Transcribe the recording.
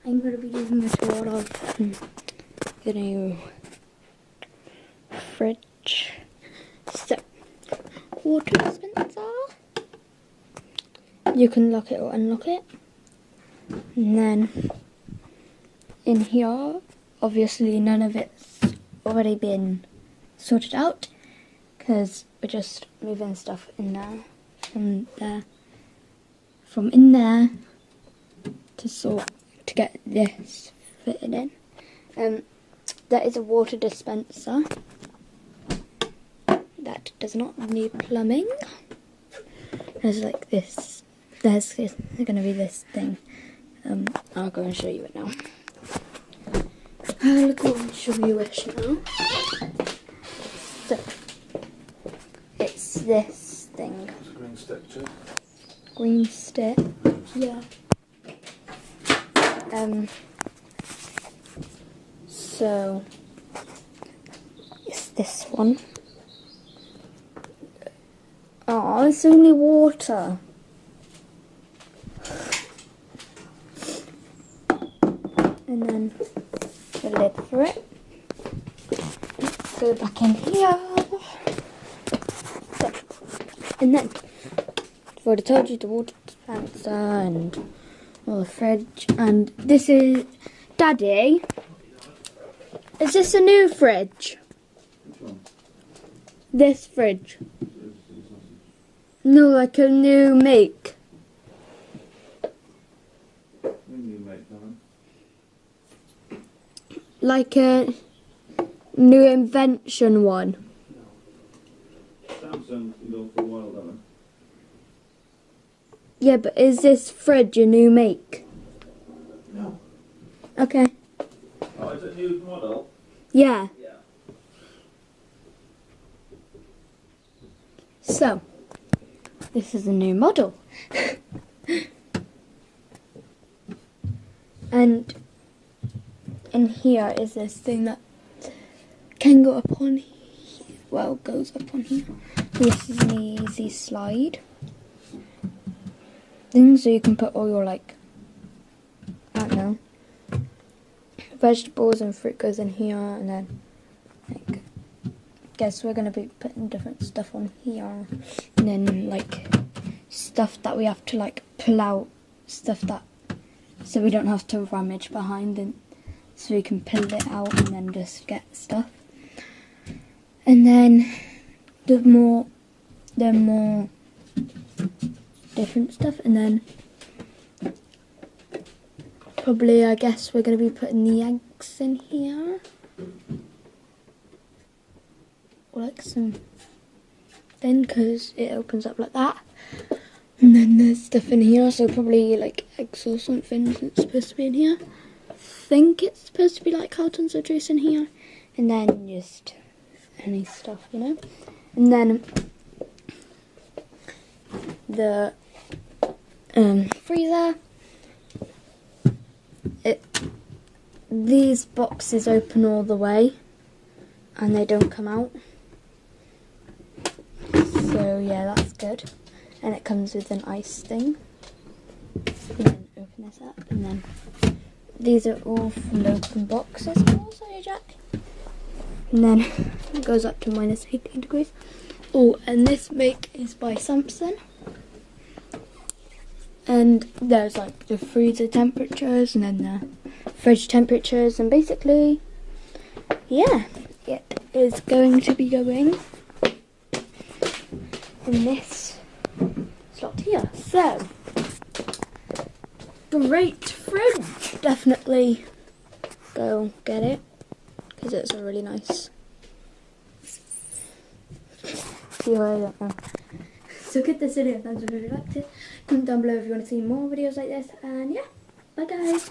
I'm going to be using this lot of, fridge. So, water dispenser. You can lock it or unlock it. And then, in here, obviously none of it's already been sorted out, because we're just moving stuff in there, from in there to get this fitted in. There is a water dispenser that does not need plumbing. There's like this. There's going to be this thing. I'll go and show you it now. I'll go and show you it now. So, it's this thing. It's a green stick, too. Green stick. Yeah. So, it's this one. Oh, it's only water. And then the lid for it. Let's go back in here. So, and then, I've already told you the water dispenser and the fridge. And this is, Daddy, is this a new fridge? Which one? This fridge. No, like a new make. New make, darling. Like a new invention one. Samsung can go for a while, darling. Yeah, but is this fridge a new make? No. Okay. Oh, is it a new model? Yeah. Yeah. So, this is a new model. And in here is this thing that can go up on here. Well, goes up on here. This is an easy slide thing, so you can put all your, like, I don't know, vegetables and fruit goes in here, and then, like, guess we're going to be putting different stuff on here, and then, like, stuff that we have to, like, pull out, stuff that, so we don't have to rummage behind, and so we can pull it out and then just get stuff. And then the more different stuff, and then probably, I guess, we're going to be putting the eggs in here, or like some thing, because it opens up like that. And then there's stuff in here, so probably like eggs or something that's supposed to be in here. I think it's supposed to be like cartons of juice in here, and then just any stuff, you know. And then the freezer. These boxes open all the way, and they don't come out. So yeah, that's good. And it comes with an ice thing. And then open this up, and then these are all from open boxes. Also, Jack. And then it goes up to minus 18 degrees. Oh, and this make is by Samsung. And there's like the freezer temperatures and then the fridge temperatures, and basically, yeah, it is going to be going in this slot here. So, great fridge. Definitely go get it, because it's a really nice. I don't know. So give this video a thumbs up if you liked it. Comment down below if you want to see more videos like this, and yeah, bye guys.